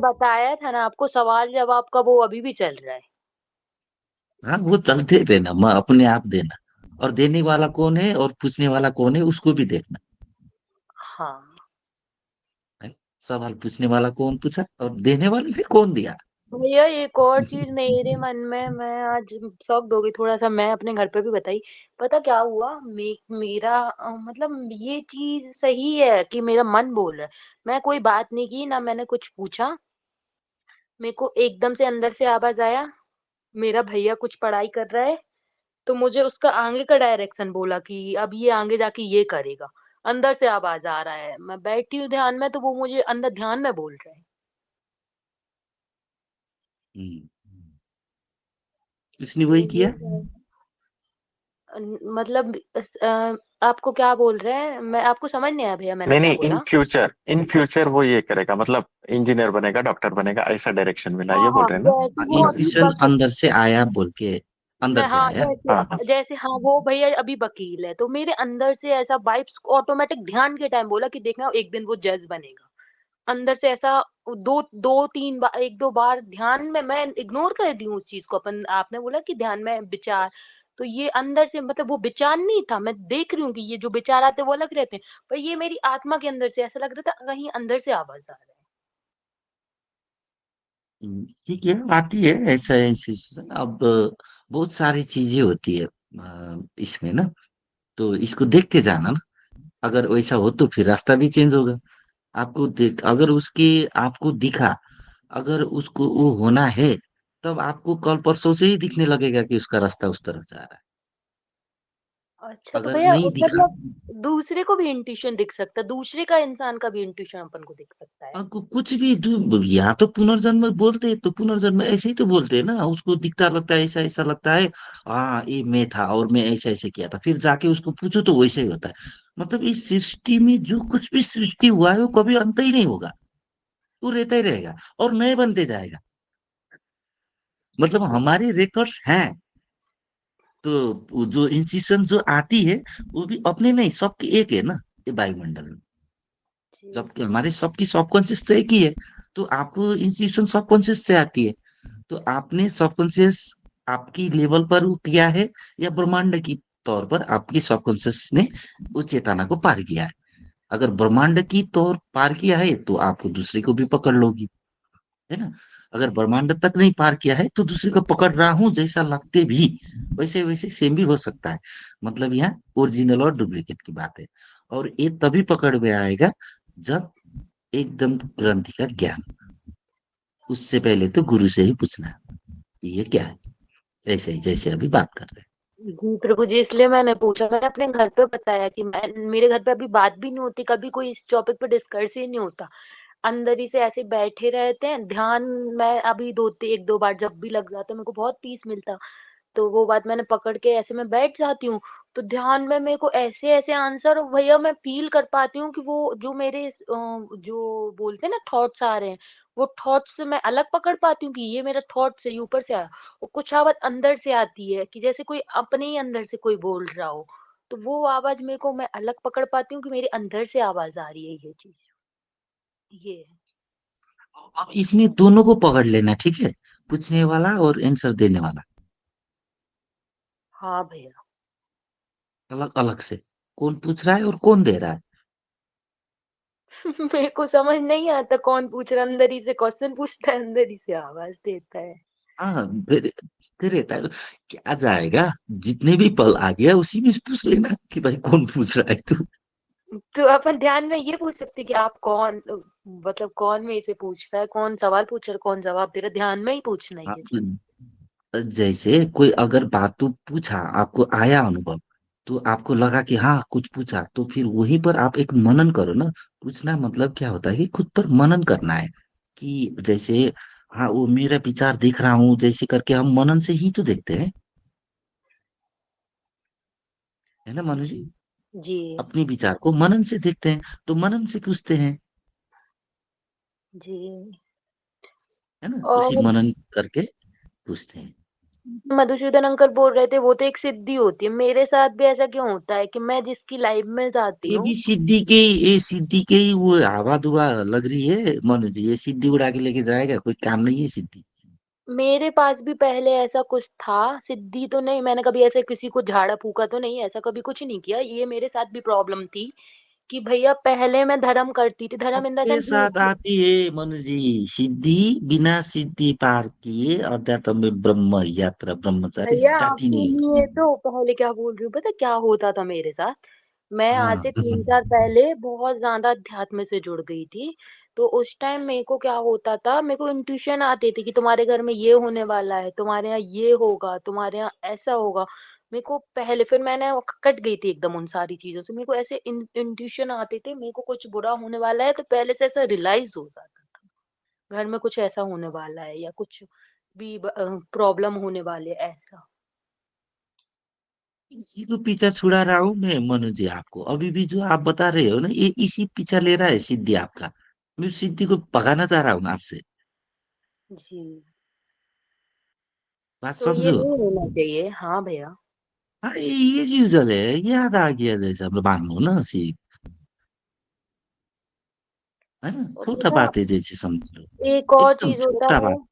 बताया था ना आपको, सवाल जवाब का वो अभी भी चल रहा है। हाँ, वो चलते रहना, अपने आप देना। और देने वाला कौन है और पूछने वाला कौन है उसको भी देखना हाँ है। सवाल पूछने वाला कौन पूछा और देने वाले फिर कौन दिया। भैया, एक और चीज मेरे मन में, मैं आज शॉक्ड हो गई थोड़ा सा, मैं अपने घर पे भी बताई। पता क्या हुआ, मेरा मतलब ये चीज सही है कि मेरा मन बोल रहा है। मैं कोई बात नहीं की ना, मैंने कुछ पूछा। मेरे को एकदम से अंदर से आवाज आया, मेरा भैया कुछ पढ़ाई कर रहा है, तो मुझे उसका आगे का डायरेक्शन बोला कि अब ये आगे जाके ये करेगा। अंदर से आवाज आ रहा है, मैं बैठी हूँ ध्यान में, तो वो मुझे अंदर ध्यान में बोल रहा है। हम्म, उसने तो वही ये किया। मतलब आपको क्या बोल रहे हैं, मैं आपको समझ नहीं आया भैया मैंने नहीं क्या नहीं, इन बोला। फ्यूचर, इन फ्यूचर वो ये करेगा, मतलब इंजीनियर बनेगा, डॉक्टर बनेगा, ऐसा डायरेक्शन मिला, हाँ ये बोल हाँ, रहे हैं ना। जैसे हाँ, वो अभी इंट्यूशन अंदर से आया बोल के, अंदर मैं, से हाँ आया। जैसे, हाँ हाँ। जैसे हाँ वो भैया अभी वकील है, तो मेरे अंदर से ऐसा वाइब्स ऑटोमेटिक ध्यान के टाइम बोला कि देखना एक दिन वो जज बनेगा। अंदर से ऐसा दो दो तीन बार, एक दो बार ध्यान में मैं इग्नोर कर दी हूँ उस चीज को। अपन आपने बोला कि ध्यान में विचार, तो ये अंदर से मतलब वो विचार नहीं था, मैं देख रही हूँ कि ये जो विचार आते हैं वो अलग रहते हैं, पर ये मेरी आत्मा के अंदर से ऐसा लग रहा था कहीं अंदर से आवाज आ रहा ठीक है, आती है ऐसा इंस्टीट्यूशन। अब बहुत सारी चीजें होती है इसमें ना, तो इसको देखते जाना ना। अगर वैसा हो तो फिर रास्ता भी चेंज होगा। आपको देख, अगर उसके आपको दिखा, अगर उसको वो होना है, तब आपको कल परसों से ही दिखने लगेगा कि उसका रास्ता उस तरफ जा रहा है। है। अच्छा तो अगर भैया नहीं दिखा, मतलब दूसरे को भी इंट्यूशन दिख सकता है, दूसरे का इंसान का भी इंट्यूशन अपन को दिख सकता है। आपको कुछ भी यहाँ तो पुनर्जन्म बोलते हैं, तो पुनर्जन्म ऐसे ही तो बोलते हैं ना, उसको दिखता लगता है, ऐसा ऐसा लगता है। हाँ, ये मैं था और मैं ऐसे ऐसे किया था, फिर जाके उसको पूछो तो वैसे ही होता है। मतलब इस सृष्टि में जो कुछ भी सृष्टि हुआ है वो कभी अंत ही नहीं होगा। वो रहता ही रहेगा और नए बनते जाएगा। मतलब हमारे रिकॉर्ड्स हैं। तो वो जो इंस्टीट्यूशन जो आती है, वो भी अपने नहीं, सबकी एक है ना, ये वायुमंडल में। जी सबके, हमारे सबकी सबकॉन्शियस तो एक ही है। तो आपको इंस्टीट्यूशन सबकॉन्शियस से आती है। तो आपने सबकॉन्शियस आपकी लेवल पर वो किया है, या ब्रह्मांड की तौर पर आपकी सबकॉन्शियस ने वो चेतना को पार किया है। अगर ब्रह्मांड की तौर पार किया है तो आपको दूसरे को भी पकड़ लोगी, है ना। अगर ब्रह्मांड तक नहीं पार किया है तो दूसरे को पकड़ रहा हूं जैसा लगते भी, वैसे वैसे सेम भी हो सकता है। मतलब यहाँ ओरिजिनल और डुप्लीकेट की बात है। और ये तभी पकड़ में आएगा जब एकदम ग्रंथि का ज्ञान। उससे पहले तो गुरु से ही पूछना है कि ये क्या है, ऐसे ही जैसे अभी बात कर रहे जी प्रभु जी, इसलिए मैंने पूछा, मैंने अपने घर पे बताया कि मैं, मेरे घर पे अभी बात भी नहीं होती, कभी कोई इस टॉपिक पे डिस्कस ही नहीं होता। अंदर ही से ऐसे बैठे रहते हैं ध्यान। मैं अभी एक दो बार जब भी लग जाता है मेरे को बहुत पीस मिलता, तो वो बात मैंने पकड़ के ऐसे मैं बैठ जाती हूँ। तो ध्यान में मेरे को ऐसे ऐसे आंसर भैया मैं फील कर पाती हूँ कि वो जो मेरे जो बोलते हैं ना थॉट्स आ रहे हैं, वो थॉट्स से मैं अलग पकड़ पाती हूँ कि ये मेरा थॉट से ये ऊपर से आया। और कुछ आवाज अंदर से आती है कि जैसे कोई अपने ही अंदर से कोई बोल रहा हो, तो वो आवाज मेरे को मैं अलग पकड़ पाती हूँ कि मेरे अंदर से आवाज आ रही है, ये चीज ये है। हैं। अब इसमें दोनों को पकड़ लेना, ठीक है, पूछने वाला और आंसर देने वाला, हाँ भैया। अलग अलग से। कौन पूछ रहा है और कौन दे रहा है। मेरे को समझ नहीं आता कौन पूछ रहा है, अंदर ही से क्वेश्चन पूछता है, अंदर ही से आवाज देता है। हाँ, दे रहता है। क्या जाएगा, जितने भी पल आ गया उसी में से पूछ लेना कि भाई कौन पूछ रहा है तू। तो अपन ध्यान में ये पूछ सकते कि आप कौन, मतलब कौन में से पूछ रहा है, कौन सवाल पूछ रहा है, कौन जवाब दे रहा है, ध्यान में ही पूछना है हाँ, ये चीज। जैसे कोई अगर बात तो पूछा, आपको आया अनुभव, तो आपको लगा कि हाँ कुछ पूछा, तो फिर वहीं पर आप एक मनन करो ना। पूछना मतलब क्या होता है कि खुद पर मनन करना है। कि जैसे, हाँ वो मेरा विचार देख रहा हूँ जैसे करके, हम मनन से ही तो देखते हैं, है ना मनु जी। जी जी अपने विचार को मनन से देखते हैं, तो मनन से पूछते हैं, जी। है ना, उसी और मनन करके पूछते हैं। मधुसूदन अंकल बोल रहे थे वो तो एक सिद्धि होती है, मेरे साथ भी ऐसा क्यों होता है कि मैं जिसकी लाइफ में जाती ये हूँ। भी सिद्धि के, ये सिद्धि के ही वो हवा दुआ लग रही है मनु जी, ये सिद्धि उड़ा के लेके जाएगा, कोई काम नहीं है सिद्धि। मेरे पास भी पहले ऐसा कुछ था, सिद्धि तो नहीं, मैंने कभी ऐसे किसी को झाड़ा फूका तो नहीं, ऐसा कभी कुछ नहीं किया, ये मेरे साथ भी प्रॉब्लम थी कि भैया पहले मैं धर्म करती थी, धर्म इन द सबके सेंस साथ आती है मनु जी, सिद्धि, बिना सिद्धि पार किए अध्यात्म में ब्रह्म यात्रा ब्रह्मचारी भैया आप स्टार्ट ही नहीं सुनिए, होती। तो पहले क्या बोल रही हूँ पता है क्या होता था मेरे साथ। मैं आज हाँ से 3 साल पहले बहुत ज्यादा अध्यात्म से जुड़ गई थी। तो उस टाइम मेरे को क्या होता था, मेरे को इंट्यूशन आती थी कि तुम्हारे घर में ये होने वाला है, तुम्हारे यहाँ ये होगा, तुम्हारे यहाँ ऐसा होगा। मेरे को पहले, फिर मैंने कट गई थी एकदम उन सारी चीजों से, मेरे को ऐसे इंट्यूशन आते थे मेरे को कुछ बुरा होने वाला है, तो पहले से ऐसा रियलाइज हो जाता था घर में कुछ ऐसा होने वाला है या कुछ भी प्रॉब्लम होने वाली है ऐसा। इसी को पीछा छुड़ा रहा हूँ मैं मनु जी आपको, अभी भी जो आप बता रहे हो ना, ये इसी पीछा ले रहा है सिद्धि आपका। मैं उस सिद्धि को भगाना चाह रहा हूँ आपसे। जी। बात तो ये समझो। नहीं होना चाहिए, हाँ भैया। हाँ, ये यूजल है, याद आ गया जैसे हम मानो ना सी, है ना, और छोटा पता, बात है जैसे समझ लो। एक और एकदम चीज होता छोटा है। बात।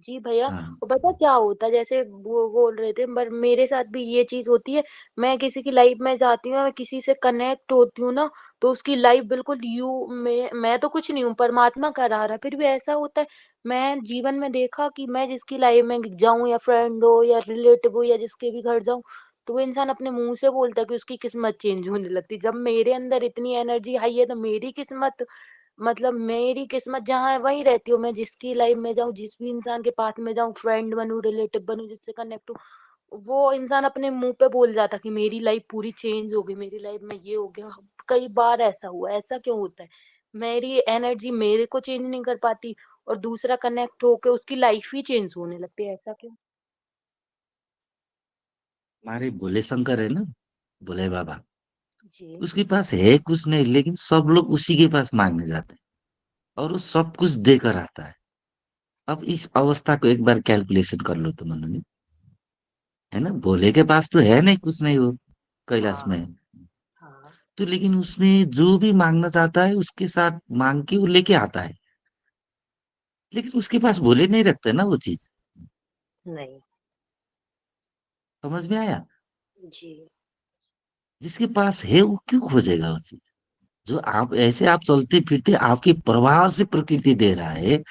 जी भैया। हाँ। और पता क्या होता है, जैसे वो बोल रहे थे, पर मेरे साथ भी ये चीज होती है। मैं किसी की लाइफ में जाती हूँ, मैं किसी से कनेक्ट होती हूँ ना, तो उसकी लाइफ बिल्कुल यू में, मैं तो कुछ नहीं हूँ, परमात्मा करा रहा है, फिर भी ऐसा होता है। मैं जीवन में देखा कि मैं जिसकी लाइफ में जाऊं, या फ्रेंड हो या रिलेटिव हो या जिसके भी घर जाऊं, तो वो इंसान अपने मुंह से बोलता है कि उसकी किस्मत चेंज होने लगती है। जब मेरे अंदर इतनी एनर्जी हाई है, तो मेरी किस्मत, मतलब मेरी किस्मत जहाँ है वहीं रहती हूँ, मैं जिसकी लाइफ में जाऊँ, जिस भी इंसान के पास में जाऊँ, फ्रेंड बनूं, रिलेटिव बनूं, जिससे कनेक्ट हूँ, वो इंसान अपने मुंह पे बोल जाता कि मेरी लाइफ पूरी चेंज हो गई, मेरी लाइफ में ये हो गया। कई बार ऐसा हुआ, ऐसा क्यों होता है? मेरी एनर्जी मेरे को चेंज नहीं कर पाती, और दूसरा कनेक्ट होके उसकी लाइफ ही चेंज होने लगती है, ऐसा क्यों? हमारे भोले शंकर है ना, भोले बाबा, जी। उसके पास है कुछ नहीं, लेकिन सब लोग उसी के पास मांगने जाते हैं और वो सब कुछ देकर आता है। अब इस अवस्था को एक बार कैलकुलेशन कर लो तो मनु, है ना, भोले के पास तो है नहीं कुछ नहीं वो, कैलाश में। हाँ। हाँ। तो लेकिन उसमें जो भी मांगना चाहता है उसके साथ मांग के वो लेके आता है, लेकिन उसके पास भोले नहीं रखते ना वो चीज। नहीं। समझ में आया? जी। जिसके पास है वो क्यों खोजेगा वो चीज? जो आप ऐसे आप चलते फिरते आपके प्रवाह से प्रकृति दे रहा है,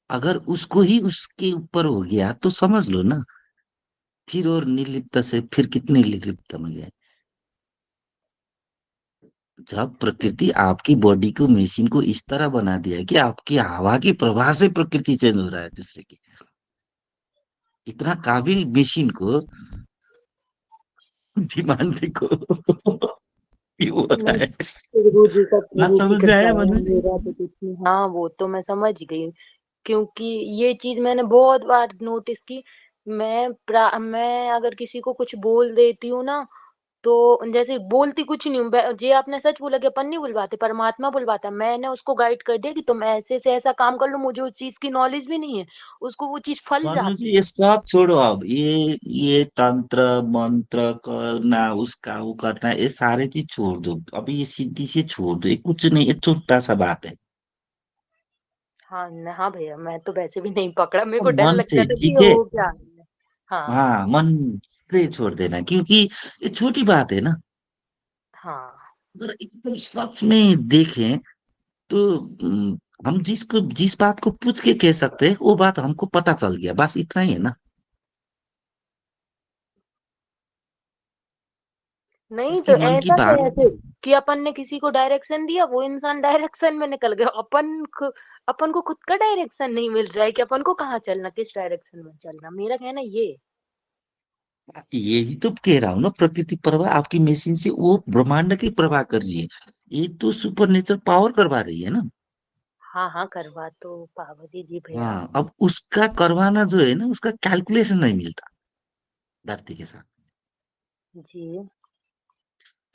अगर उसको ही उसके ऊपर हो गया तो समझ लो ना, फिर और निर्लिप्त से फिर कितने निर्लिप्त में गए। जब प्रकृति आपकी बॉडी को, मशीन को इस तरह बना दिया है कि आपकी हवा की प्रवाह से प्रकृति चेंज हो रहा है दूसरे की, इतना काबिल मशीन को डिमांड को क्यों हो रहा नहीं, है? बात प्रभु की समझ में कृपा आया है, मनोज? मेरा तो कुछ नहीं। हाँ वो तो मैं समझ गई, क्योंकि ये चीज मैंने बहुत बार नोटिस की। मैं अगर किसी को कुछ बोल देती हूँ ना, तो जैसे बोलती कुछ नहीं हूँ, जे आपने सच बोला कि अपन नहीं बुलवाते, परमात्मा बुलवाता है। मैंने उसको गाइड कर दिया कि तुम ऐसे से ऐसा काम कर लो, मुझे उस चीज की नॉलेज भी नहीं है, उसको वो चीज फल मनोज जी, जाती ये है। सब छोड़ो अब, ये तंत्र मंत्र करना, उसका वो करना, ये सारे चीज छोड़ दो, अभी ये सिद्धि से छोड़ दो, ये कुछ नहीं, ये छोटा सा बात है। हाँ हाँ भैया, मैं तो वैसे भी नहीं पकड़ा, मेरे तो को डर मन लगता से, था कि ठीक है, हो क्या है। हाँ। हाँ, मन से छोड़ देना, क्योंकि ये छोटी बात है ना। हाँ। अगर एकदम सच में देखें तो हम जिस बात को पूछ के कह सकते हैं वो बात हमको पता चल गया, बस इतना ही है ना। नहीं तो उसकी मन की ऐसा बात। कैसे कि अपन ने किसी को डायरेक्शन दिया, वो इंसान डायरेक्शन में निकल गया, अपन को खुद का डायरेक्शन नहीं मिल रहा है कि अपन को कहाँ चलना, किस डायरेक्शन में चलना, मेरा कहना ये है। यही तो कह रहा हूँ ना, प्रकृति प्रवाह आपकी मशीन से वो ब्रह्मांड की प्रवाह कर रही है, ये तो सुपर नेचर पावर करवा रही है ना। हाँ हाँ, करवा तो पार्वती जी भैया। हाँ, अब उसका करवाना जो है ना, उसका कैलकुलेशन नहीं मिलता धरती के साथ। जी।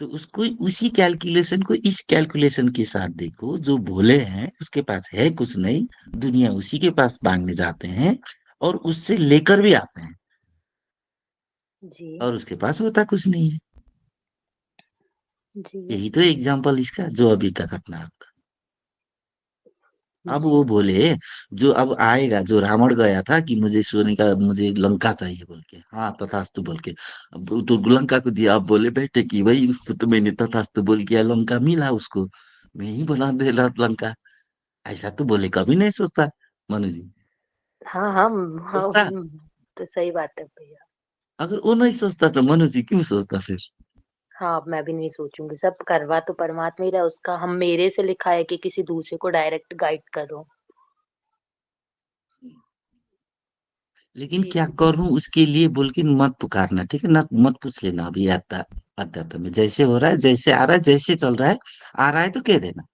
तो उसको उसी कैलकुलेशन को इस कैलकुलेशन के साथ देखो, जो भोले हैं उसके पास है कुछ नहीं, दुनिया उसी के पास मांगने जाते हैं और उससे लेकर भी आते हैं। जी। और उसके पास होता कुछ नहीं है। जी। यही तो एग्जाम्पल इसका, जो अभी का घटना है। अब जी। वो बोले, जो अब आएगा, जो रावण गया था कि मुझे सोने का, मुझे लंका चाहिए बोल के, हाँ तथास्तु बोल के, अब वो तो लंका को दिया। अब बोले बेटे कि भाई उसको तो मैंने तथास्तु बोल किया, लंका मिला उसको, मैं ही बना दे लंका। ऐसा तो बोले कभी नहीं सोचता मनु जी। हाँ हाँ हाँ। सोचता? तो सही बात है भैया। अगर वो नहीं सोचता तो मनु जी क्यों सोचता फिर? हाँ, अब मैं भी नहीं सोचूंगी, सब करवा तो परमात्मा ही रहा, उसका हम मेरे से लिखा है कि किसी दूसरे को डायरेक्ट गाइड करो। लेकिन जी क्या जी। करूं उसके लिए बोल के मत पुकारना, ठीक है ना, मत पूछ लेना अभी आता। अध्यात्म में जैसे हो रहा है, जैसे आ रहा है, जैसे चल रहा है, आ रहा है तो कह देना।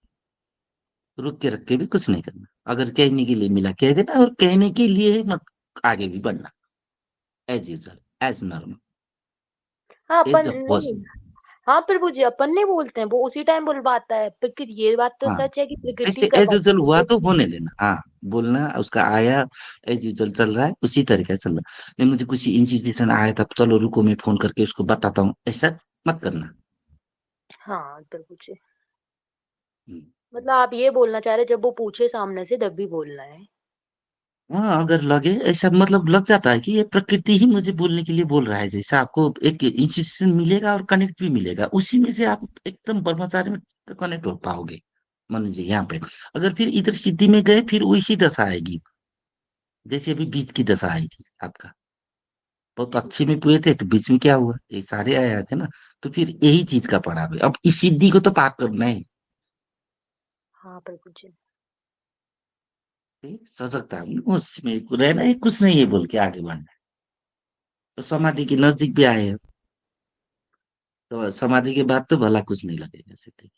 रुक के रख के भी कुछ नहीं करना। अगर कहने के लिए मिला कह देना, और कहने के लिए मत आगे भी बढ़ना। एज यूजल, एज नॉर्मल, हाँ एज अपन अ नहीं। पर्सन। हाँ प्रभु जी, अपन नहीं बोलते हैं, वो उसी टाइम बुलवाता है, प्रकृति, ये बात तो हाँ, सच है कि प्रकृति ऐसे का एज यूजल हुआ वही। तो होने देना, हाँ। बोलना उसका आया, एज यूजल चल रहा है, उसी तरीके से चल रहा है। नहीं मुझे कुछ इंस्टीट्यूशन आया था, चलो रुको मैं फोन करके उसको बताता हूँ, ऐसा मत करना। हाँ प्रभु जी। हम्म। मतलब आप ये बोलना चाह रहे, जब वो पूछे सामने से तब भी बोलना है। हाँ, अगर लगे ऐसा, मतलब लग जाता है कि ये प्रकृति ही मुझे बोलने के लिए बोल रहा है, जैसा आपको एक इंस्टीट्यूशन मिलेगा और कनेक्ट भी मिलेगा, उसी में से आप एकदम ब्रह्मचारी में कनेक्ट हो पाओगे। मान लीजिए यहाँ पे, अगर फिर इधर सिद्धि में गए, फिर वैसी दशा आएगी, जैसे अभी बीच की दशा आई थी आपका। बहुत अच्छे में हुए थे, तो बीच में क्या हुआ, ये सारे आए थे ना। तो फिर यही चीज का पड़ा है, अब इस सिद्धि को तो पार करना है। हाँ प्रभु जी। ठीक? सजगता है उसमें रहना है, कुछ नहीं है बोल के आगे बढ़ना है। तो समाधि के नजदीक भी आए हैं, तो समाधि के बाद तो भला कुछ नहीं लगेगा, सीधे।